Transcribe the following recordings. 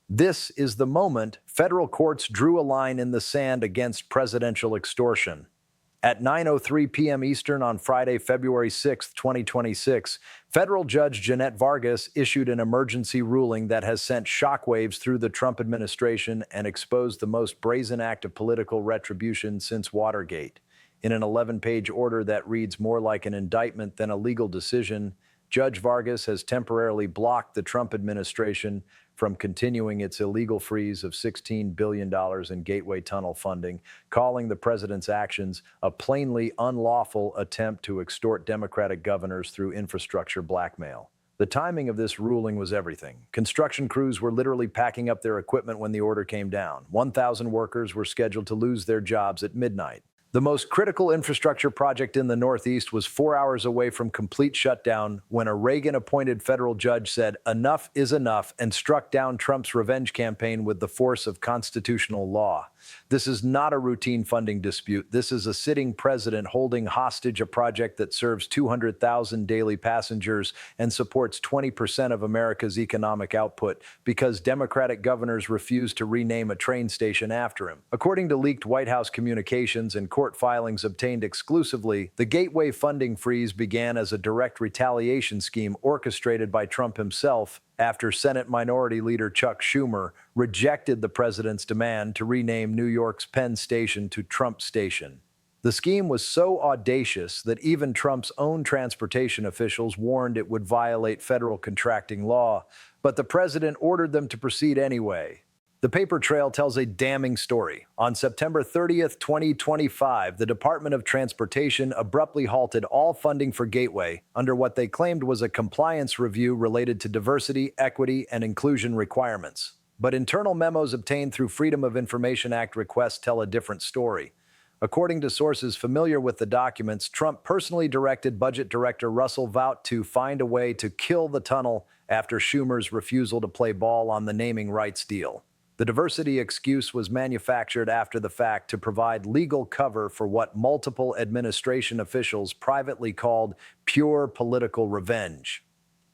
This is the moment federal courts drew a line in the sand against presidential extortion. At 9:03 p.m. Eastern on Friday, February 6, 2026, federal judge Jeanette Vargas issued an emergency ruling that has sent shockwaves through the Trump administration and exposed the most brazen act of political retribution since Watergate. In an 11-page order that reads more like an indictment than a legal decision, Judge Vargas has temporarily blocked the Trump administration from continuing its illegal freeze of $16 billion in Gateway Tunnel funding, calling the president's actions a plainly unlawful attempt to extort Democratic governors through infrastructure blackmail. The timing of this ruling was everything. Construction crews were literally packing up their equipment when the order came down. 1,000 workers were scheduled to lose their jobs at midnight. The most critical infrastructure project in the Northeast was 4 hours away from complete shutdown when a Reagan-appointed federal judge said enough is enough and struck down Trump's revenge campaign with the force of constitutional law. This is not a routine funding dispute. This is a sitting president holding hostage a project that serves 200,000 daily passengers and supports 20% of America's economic output because Democratic governors refuse to rename a train station after him. According to leaked White House communications and court filings obtained exclusively, the Gateway funding freeze began as a direct retaliation scheme orchestrated by Trump himself after Senate Minority Leader Chuck Schumer rejected the president's demand to rename New York's Penn Station to Trump Station. The scheme was so audacious that even Trump's own transportation officials warned it would violate federal contracting law, but the president ordered them to proceed anyway. The paper trail tells a damning story. On September 30th, 2025, the Department of Transportation abruptly halted all funding for Gateway under what they claimed was a compliance review related to diversity, equity, and inclusion requirements. But internal memos obtained through Freedom of Information Act requests tell a different story. According to sources familiar with the documents, Trump personally directed Budget Director Russell Vought to find a way to kill the tunnel after Schumer's refusal to play ball on the naming rights deal. The diversity excuse was manufactured after the fact to provide legal cover for what multiple administration officials privately called pure political revenge.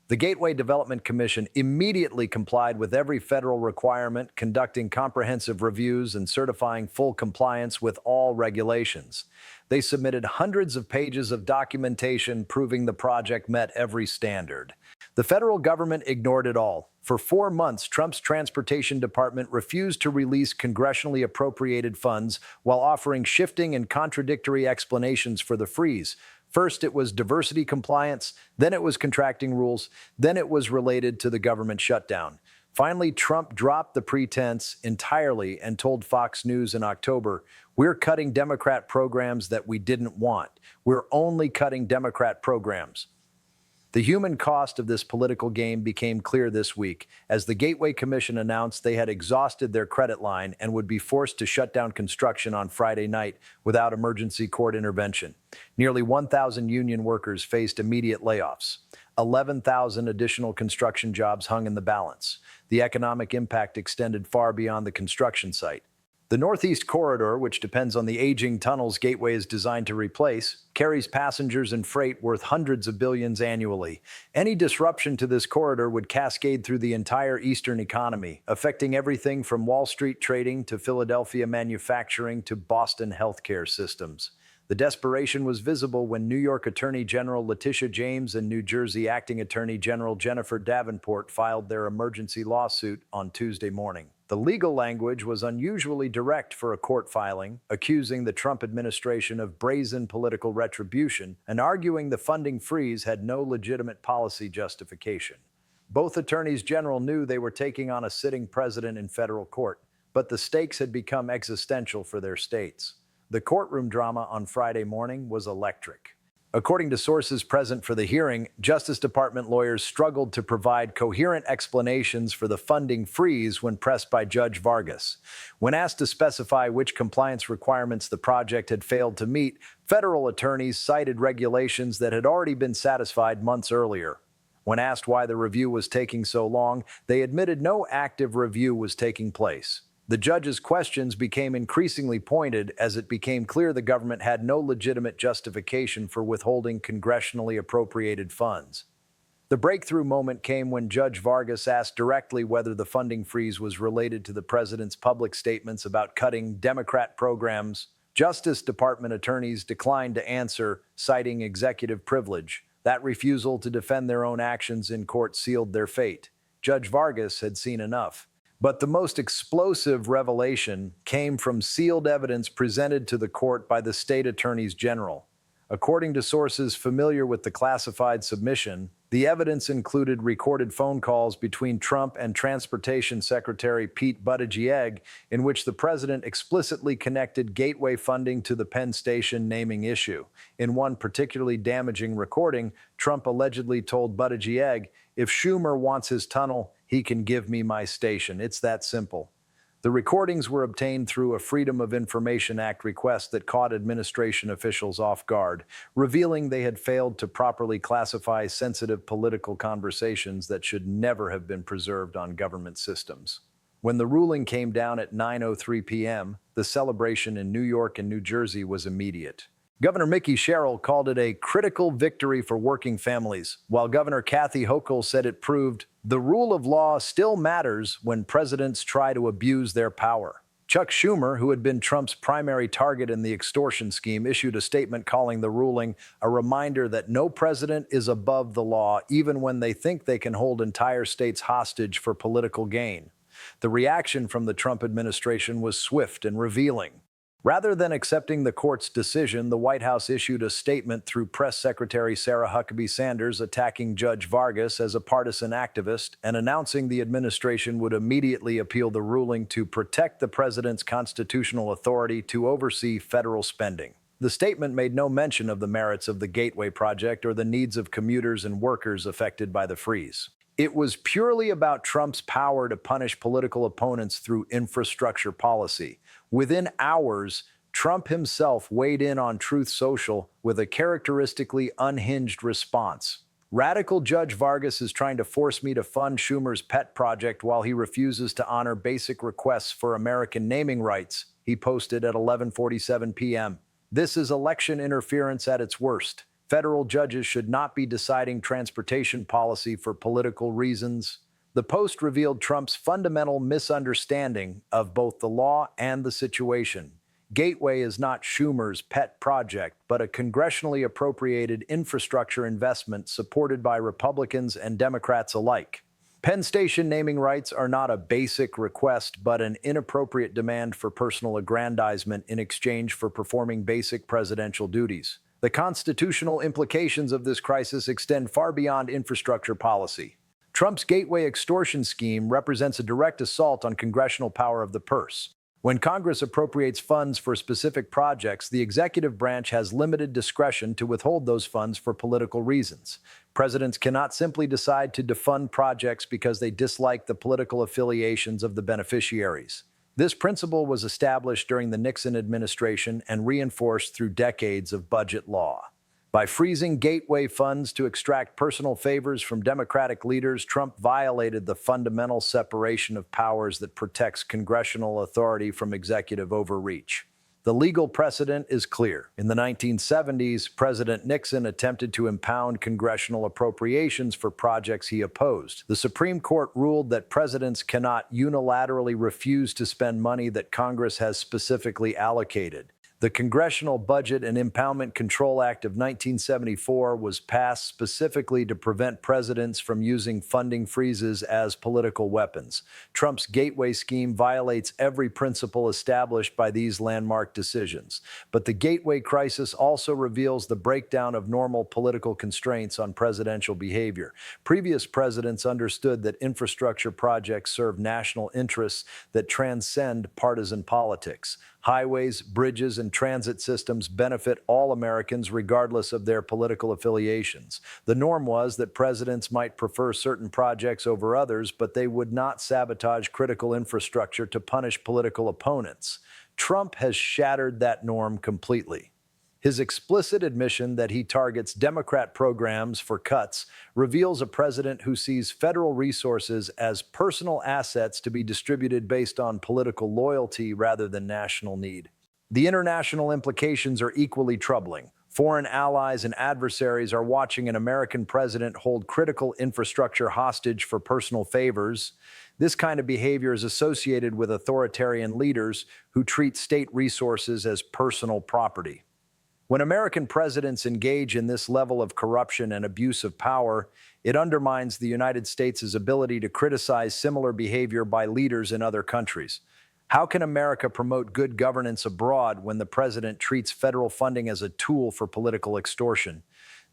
The Gateway Development Commission immediately complied with every federal requirement, conducting comprehensive reviews and certifying full compliance with all regulations. They submitted hundreds of pages of documentation proving the project met every standard. The federal government ignored it all. For 4 months, Trump's Transportation Department refused to release congressionally appropriated funds while offering shifting and contradictory explanations for the freeze. First, it was diversity compliance, then it was contracting rules, then it was related to the government shutdown. Finally, Trump dropped the pretense entirely and told Fox News in October, "We're cutting Democrat programs that we didn't want. We're only cutting Democrat programs." The human cost of this political game became clear this week as the Gateway Commission announced they had exhausted their credit line and would be forced to shut down construction on Friday night without emergency court intervention. Nearly 1,000 union workers faced immediate layoffs. 11,000 additional construction jobs hung in the balance. The economic impact extended far beyond the construction site. The Northeast Corridor, which depends on the aging tunnels Gateway is designed to replace, carries passengers and freight worth hundreds of billions annually. Any disruption to this corridor would cascade through the entire Eastern economy, affecting everything from Wall Street trading to Philadelphia manufacturing to Boston healthcare systems. The desperation was visible when New York Attorney General Letitia James and New Jersey Acting Attorney General Jennifer Davenport filed their emergency lawsuit on Tuesday morning. The legal language was unusually direct for a court filing, accusing the Trump administration of brazen political retribution and arguing the funding freeze had no legitimate policy justification. Both attorneys general knew they were taking on a sitting president in federal court, but the stakes had become existential for their states. The courtroom drama on Friday morning was electric. According to sources present for the hearing, Justice Department lawyers struggled to provide coherent explanations for the funding freeze when pressed by Judge Vargas. When asked to specify which compliance requirements the project had failed to meet, federal attorneys cited regulations that had already been satisfied months earlier. When asked why the review was taking so long, they admitted no active review was taking place. The judge's questions became increasingly pointed as it became clear the government had no legitimate justification for withholding congressionally appropriated funds. The breakthrough moment came when Judge Vargas asked directly whether the funding freeze was related to the president's public statements about cutting Democrat programs. Justice Department attorneys declined to answer, citing executive privilege. That refusal to defend their own actions in court sealed their fate. Judge Vargas had seen enough. But the most explosive revelation came from sealed evidence presented to the court by the state attorneys general. According to sources familiar with the classified submission, the evidence included recorded phone calls between Trump and Transportation Secretary Pete Buttigieg, in which the president explicitly connected gateway funding to the Penn Station naming issue. In one particularly damaging recording, Trump allegedly told Buttigieg, "If Schumer wants his tunnel, he can give me my station. It's that simple." The recordings were obtained through a Freedom of Information Act request that caught administration officials off guard, revealing they had failed to properly classify sensitive political conversations that should never have been preserved on government systems. When the ruling came down at 9:03 p.m., the celebration in New York and New Jersey was immediate. Governor Mickey Sherrill called it a critical victory for working families, while Governor Kathy Hochul said it proved the rule of law still matters when presidents try to abuse their power. Chuck Schumer, who had been Trump's primary target in the extortion scheme, issued a statement calling the ruling a reminder that no president is above the law, even when they think they can hold entire states hostage for political gain. The reaction from the Trump administration was swift and revealing. Rather than accepting the court's decision, the White House issued a statement through Press Secretary Sarah Huckabee Sanders attacking Judge Vargas as a partisan activist and announcing the administration would immediately appeal the ruling to protect the president's constitutional authority to oversee federal spending. The statement made no mention of the merits of the Gateway project or the needs of commuters and workers affected by the freeze. It was purely about Trump's power to punish political opponents through infrastructure policy. Within hours, Trump himself weighed in on Truth Social with a characteristically unhinged response. "Radical Judge Vargas is trying to force me to fund Schumer's pet project while he refuses to honor basic requests for American naming rights," he posted at 11:47 p.m. "This is election interference at its worst. Federal judges should not be deciding transportation policy for political reasons." The post revealed Trump's fundamental misunderstanding of both the law and the situation. Gateway is not Schumer's pet project, but a congressionally appropriated infrastructure investment supported by Republicans and Democrats alike. Penn Station naming rights are not a basic request, but an inappropriate demand for personal aggrandizement in exchange for performing basic presidential duties. The constitutional implications of this crisis extend far beyond infrastructure policy. Trump's Gateway extortion scheme represents a direct assault on congressional power of the purse. When Congress appropriates funds for specific projects, the executive branch has limited discretion to withhold those funds for political reasons. Presidents cannot simply decide to defund projects because they dislike the political affiliations of the beneficiaries. This principle was established during the Nixon administration and reinforced through decades of budget law. By freezing Gateway funds to extract personal favors from Democratic leaders, Trump violated the fundamental separation of powers that protects congressional authority from executive overreach. The legal precedent is clear. In the 1970s, President Nixon attempted to impound congressional appropriations for projects he opposed. The Supreme Court ruled that presidents cannot unilaterally refuse to spend money that Congress has specifically allocated. The Congressional Budget and Impoundment Control Act of 1974 was passed specifically to prevent presidents from using funding freezes as political weapons. Trump's Gateway scheme violates every principle established by these landmark decisions. But the Gateway crisis also reveals the breakdown of normal political constraints on presidential behavior. Previous presidents understood that infrastructure projects serve national interests that transcend partisan politics. Highways, bridges, and transit systems benefit all Americans regardless of their political affiliations. The norm was that presidents might prefer certain projects over others, but they would not sabotage critical infrastructure to punish political opponents. Trump has shattered that norm completely. His explicit admission that he targets Democrat programs for cuts reveals a president who sees federal resources as personal assets to be distributed based on political loyalty rather than national need. The international implications are equally troubling. Foreign allies and adversaries are watching an American president hold critical infrastructure hostage for personal favors. This kind of behavior is associated with authoritarian leaders who treat state resources as personal property. When American presidents engage in this level of corruption and abuse of power, it undermines the United States' ability to criticize similar behavior by leaders in other countries. How can America promote good governance abroad when the president treats federal funding as a tool for political extortion?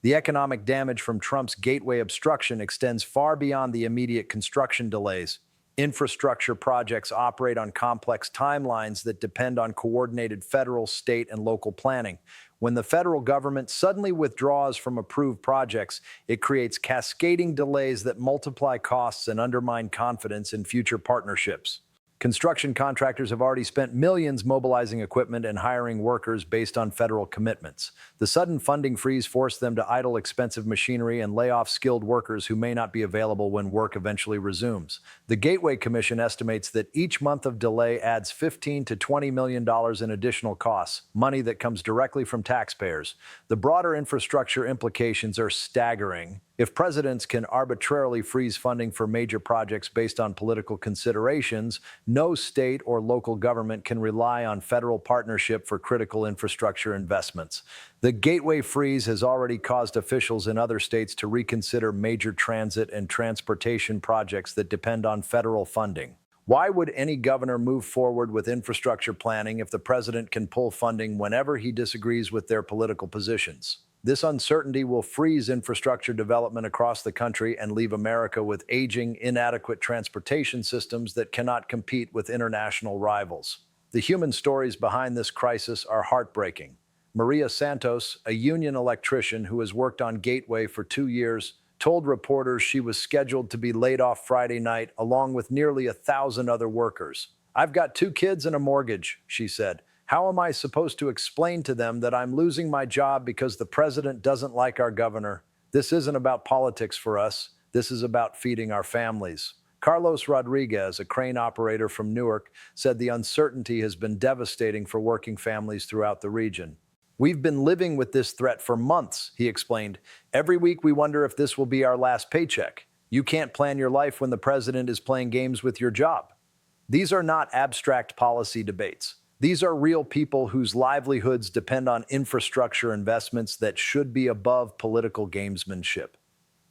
The economic damage from Trump's gateway obstruction extends far beyond the immediate construction delays. Infrastructure projects operate on complex timelines that depend on coordinated federal, state, and local planning. When the federal government suddenly withdraws from approved projects, it creates cascading delays that multiply costs and undermine confidence in future partnerships. Construction contractors have already spent millions mobilizing equipment and hiring workers based on federal commitments. The sudden funding freeze forced them to idle expensive machinery and lay off skilled workers who may not be available when work eventually resumes. The Gateway Commission estimates that each month of delay adds $15 to $20 million in additional costs, money that comes directly from taxpayers. The broader infrastructure implications are staggering. If presidents can arbitrarily freeze funding for major projects based on political considerations, no state or local government can rely on federal partnership for critical infrastructure investments. The gateway freeze has already caused officials in other states to reconsider major transit and transportation projects that depend on federal funding. Why would any governor move forward with infrastructure planning if the president can pull funding whenever he disagrees with their political positions? This uncertainty will freeze infrastructure development across the country and leave America with aging, inadequate transportation systems that cannot compete with international rivals. The human stories behind this crisis are heartbreaking. Maria Santos, a union electrician who has worked on Gateway for 2 years, told reporters she was scheduled to be laid off Friday night along with nearly 1,000 other workers. "I've got 2 kids and a mortgage," she said. "How am I supposed to explain to them that I'm losing my job because the president doesn't like our governor? This isn't about politics for us. This is about feeding our families." Carlos Rodriguez, a crane operator from Newark, said the uncertainty has been devastating for working families throughout the region. "We've been living with this threat for months," he explained. "Every week we wonder if this will be our last paycheck. You can't plan your life when the president is playing games with your job." These are not abstract policy debates. These are real people whose livelihoods depend on infrastructure investments that should be above political gamesmanship.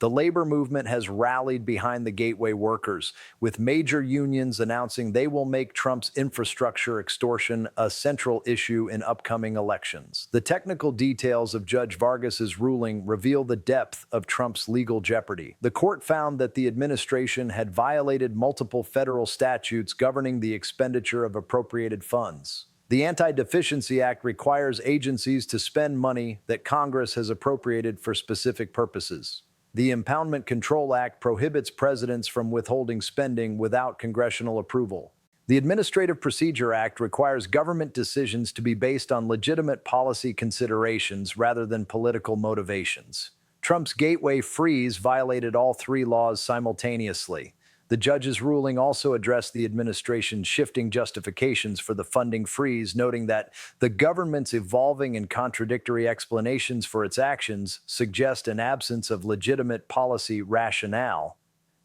The labor movement has rallied behind the Gateway workers, with major unions announcing they will make Trump's infrastructure extortion a central issue in upcoming elections. The technical details of Judge Vargas's ruling reveal the depth of Trump's legal jeopardy. The court found that the administration had violated multiple federal statutes governing the expenditure of appropriated funds. The Anti-Deficiency Act requires agencies to spend money that Congress has appropriated for specific purposes. The Impoundment Control Act prohibits presidents from withholding spending without congressional approval. The Administrative Procedure Act requires government decisions to be based on legitimate policy considerations rather than political motivations. Trump's gateway freeze violated all 3 laws simultaneously. The judge's ruling also addressed the administration's shifting justifications for the funding freeze, noting that the government's evolving and contradictory explanations for its actions suggest an absence of legitimate policy rationale.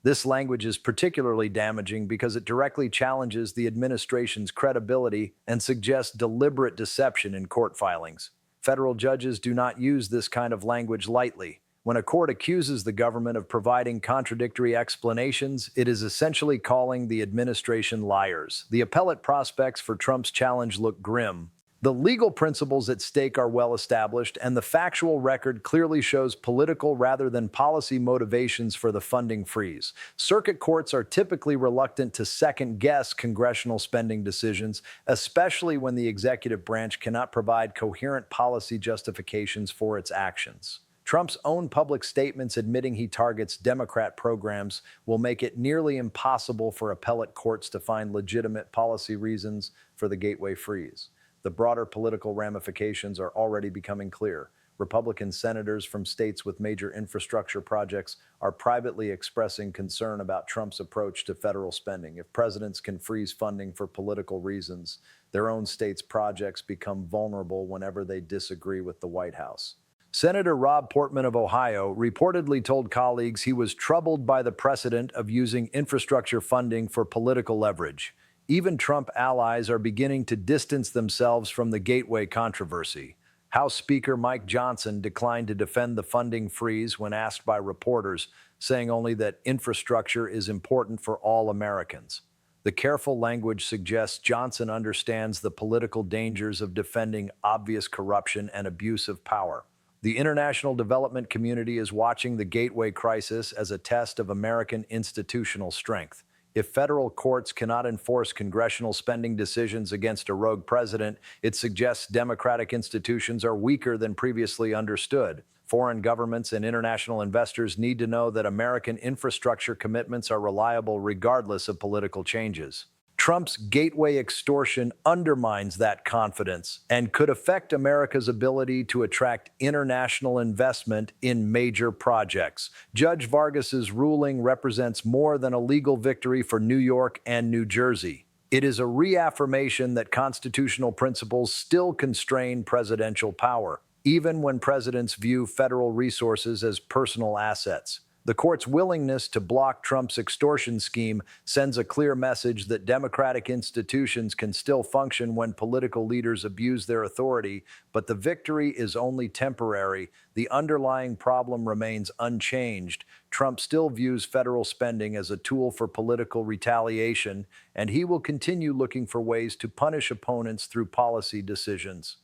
This language is particularly damaging because it directly challenges the administration's credibility and suggests deliberate deception in court filings. Federal judges do not use this kind of language lightly. When a court accuses the government of providing contradictory explanations, it is essentially calling the administration liars. The appellate prospects for Trump's challenge look grim. The legal principles at stake are well established, and the factual record clearly shows political rather than policy motivations for the funding freeze. Circuit courts are typically reluctant to second-guess congressional spending decisions, especially when the executive branch cannot provide coherent policy justifications for its actions. Trump's own public statements admitting he targets Democrat programs will make it nearly impossible for appellate courts to find legitimate policy reasons for the gateway freeze. The broader political ramifications are already becoming clear. Republican senators from states with major infrastructure projects are privately expressing concern about Trump's approach to federal spending. If presidents can freeze funding for political reasons, their own state's projects become vulnerable whenever they disagree with the White House. Senator Rob Portman of Ohio reportedly told colleagues he was troubled by the precedent of using infrastructure funding for political leverage. Even Trump allies are beginning to distance themselves from the Gateway controversy. House Speaker Mike Johnson declined to defend the funding freeze when asked by reporters, saying only that infrastructure is important for all Americans. The careful language suggests Johnson understands the political dangers of defending obvious corruption and abuse of power. The international development community is watching the Gateway crisis as a test of American institutional strength. If federal courts cannot enforce congressional spending decisions against a rogue president, it suggests democratic institutions are weaker than previously understood. Foreign governments and international investors need to know that American infrastructure commitments are reliable regardless of political changes. Trump's Gateway extortion undermines that confidence and could affect America's ability to attract international investment in major projects. Judge Vargas's ruling represents more than a legal victory for New York and New Jersey. It is a reaffirmation that constitutional principles still constrain presidential power, even when presidents view federal resources as personal assets. The court's willingness to block Trump's extortion scheme sends a clear message that democratic institutions can still function when political leaders abuse their authority, but the victory is only temporary. The underlying problem remains unchanged. Trump still views federal spending as a tool for political retaliation, and he will continue looking for ways to punish opponents through policy decisions.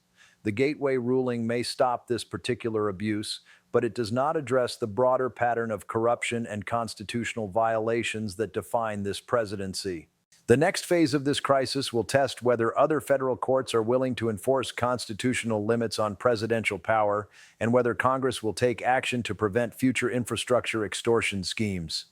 The Gateway ruling may stop this particular abuse, but it does not address the broader pattern of corruption and constitutional violations that define this presidency. The next phase of this crisis will test whether other federal courts are willing to enforce constitutional limits on presidential power and whether Congress will take action to prevent future infrastructure extortion schemes.